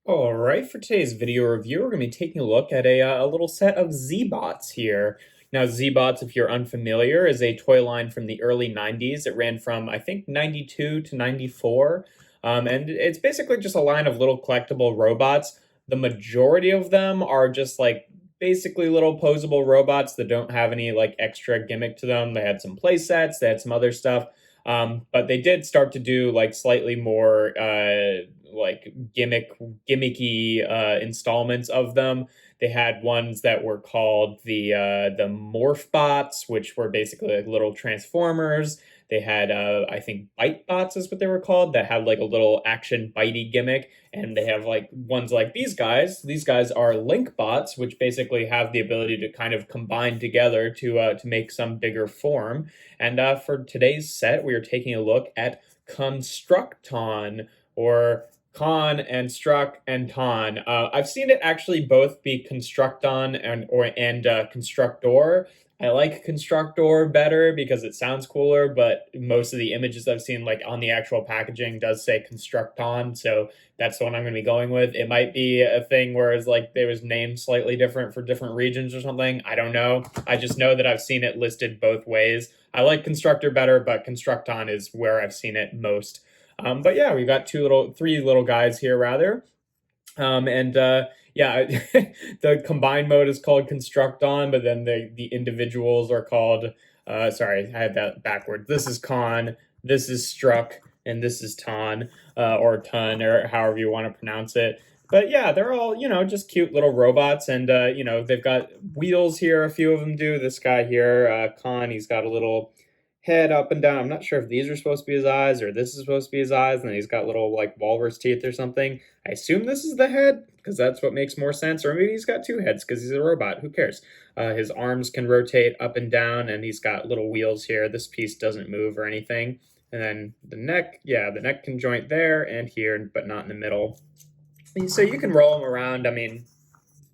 All right, for today's video review, we're going to be taking a look at a little set of Z-Bots here. Now, Z-Bots, if you're unfamiliar, is a toy line from the early 90s. It ran from, I think, 92 to 94. And it's basically just a line of little collectible robots. The majority of them are just like basically little posable robots that don't have any like extra gimmick to them. They had some play sets, they had some other stuff. But they did start to do like slightly more like gimmicky installments of them. They had ones that were called the Morph Bots, which were basically like little transformers. They had I think Bite Bots is what they were called, that had like a little action bitey gimmick, and they have like ones like these guys. These guys are Link Bots, which basically have the ability to kind of combine together to make some bigger form. And for today's set, we are taking a look at Konstrukton, or Con and Struk and Ton. I've seen it actually both be Constructon and Constructor. I like Constructor better because it sounds cooler, but most of the images I've seen, like on the actual packaging, does say Constructon, so that's the one I'm going to be going with. It might be a thing where it's like there was named slightly different for different regions or something. I don't know. I just know that I've seen it listed both ways. I like Constructor better, but Constructon is where I've seen it most. But yeah, we've got three little guys here rather. And yeah, the combined mode is called Constructon, but then the individuals are called, sorry, I had that backwards. This is Con, this is Struk, and this is Ton, or Ton, or however you want to pronounce it. But yeah, they're all, just cute little robots, and, they've got wheels here, a few of them do. This guy here, Con, he's got a little head up and down. I'm not sure if these are supposed to be his eyes or this is supposed to be his eyes, and then he's got little like walrus teeth or something. I assume this is the head because that's what makes more sense, or maybe he's got two heads because he's a robot. Who cares? His arms can rotate up and down, and he's got little wheels here. This piece doesn't move or anything. And then the neck, yeah, the neck can joint there and here, but not in the middle. So you can roll him around. I mean,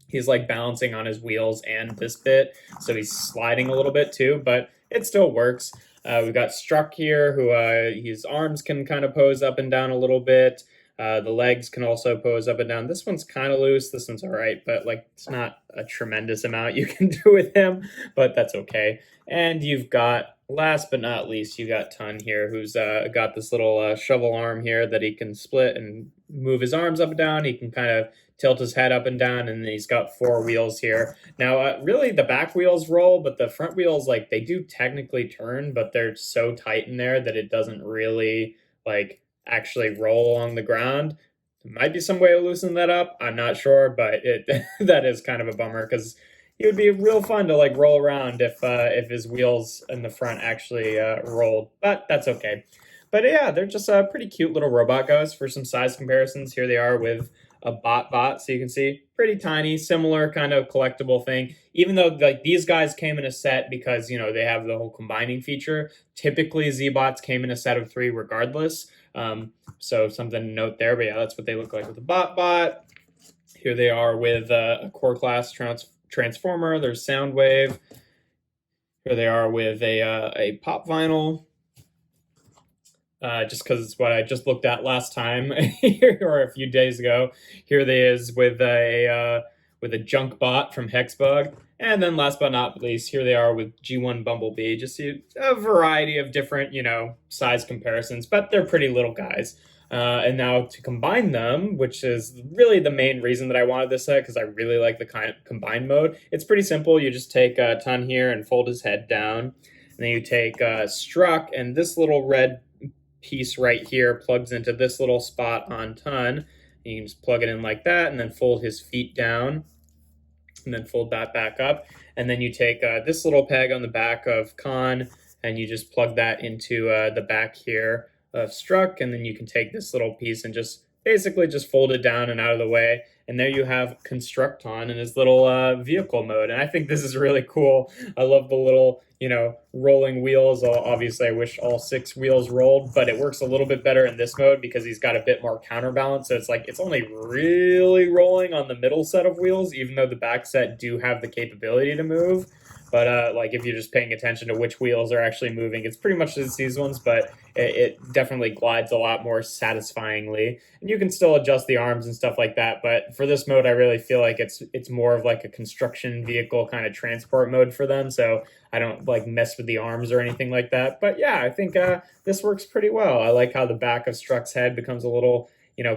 he's like balancing on his wheels and this bit, so he's sliding a little bit too, but it still works. We've got Struk here, who his arms can kind of pose up and down a little bit. The legs can also pose up and down. This one's kind of loose. This one's all right, but like it's not a tremendous amount you can do with him, but that's okay. And you've got, last but not least, you got Ton here, who's got this little shovel arm here that he can split and move his arms up and down. He can kind of tilt his head up and down, and then he's got four wheels here. Now, really, the back wheels roll, but the front wheels, like, they do technically turn, but they're so tight in there that it doesn't really, like, actually roll along the ground. There might be some way to loosen that up. I'm not sure, but that is kind of a bummer because it would be real fun to like roll around if his wheels in the front actually rolled, but that's okay. But yeah, they're just pretty cute little robot guys. For some size comparisons, here they are with a bot, so you can see pretty tiny, similar kind of collectible thing. Even though like these guys came in a set because they have the whole combining feature. Typically, Z-Bots came in a set of 3 regardless. So something to note there. But yeah, that's what they look like with the bot. Here they are with a core class transformer. There's Soundwave. Here they are with a pop vinyl. Just because it's what I just looked at last time or a few days ago. Here they is with a junk bot from Hexbug. And then last but not least, here they are with G1 Bumblebee. Just a variety of different, size comparisons, but they're pretty little guys. And now to combine them, which is really the main reason that I wanted this set, because I really like the kind of combined mode. It's pretty simple. You just take Ton here and fold his head down. And then you take Struk, and this little red piece right here plugs into this little spot on Ton. You can just plug it in like that and then fold his feet down and then fold that back up. And then you take this little peg on the back of Con and you just plug that into the back here of Struk, and then you can take this little piece and just basically just fold it down and out of the way. And there you have Konstrukton in his little vehicle mode. And I think this is really cool. I love the little, rolling wheels. Obviously, I wish all 6 wheels rolled, but it works a little bit better in this mode because he's got a bit more counterbalance. So it's like, it's only really rolling on the middle set of wheels, even though the back set do have the capability to move. But like if you're just paying attention to which wheels are actually moving, it's pretty much as these ones, but it definitely glides a lot more satisfyingly. And you can still adjust the arms and stuff like that. But for this mode, I really feel like it's more of like a construction vehicle kind of transport mode for them. So I don't like mess with the arms or anything like that. But yeah, I think this works pretty well. I like how the back of Struk's head becomes a little,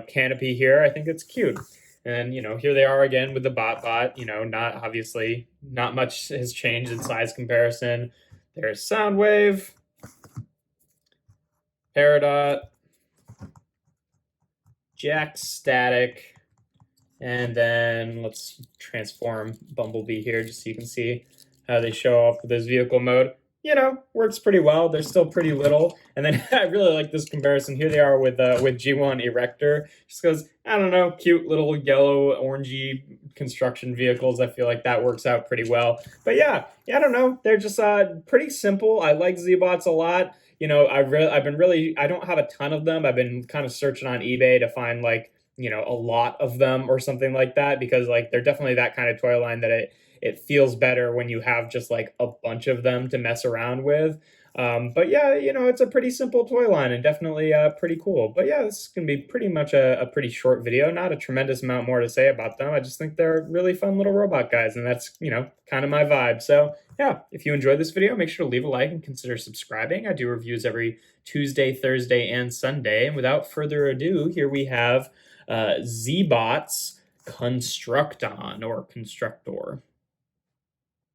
canopy here. I think it's cute. And here they are again with the bot. Not obviously not much has changed in size comparison. There's Soundwave, Peridot, Jack Static, and then let's transform Bumblebee here just so you can see how they show up with this vehicle mode. Works pretty well. They're still pretty little. And then I really like this comparison. Here they are with G1 Erector. Just because, I don't know, cute little yellow, orangey construction vehicles. I feel like that works out pretty well. But yeah, I don't know. They're just pretty simple. I like Z-Bots a lot. I don't have a ton of them. I've been kind of searching on eBay to find like, a lot of them or something like that, because like they're definitely that kind of toy line that it feels better when you have just like a bunch of them to mess around with. But yeah, it's a pretty simple toy line and definitely pretty cool. But yeah, this is going to be pretty much a pretty short video. Not a tremendous amount more to say about them. I just think they're really fun little robot guys, and that's, kind of my vibe. So yeah, if you enjoyed this video, make sure to leave a like and consider subscribing. I do reviews every Tuesday, Thursday, and Sunday. And without further ado, here we have Z-Bots Konstrukton or Constructor.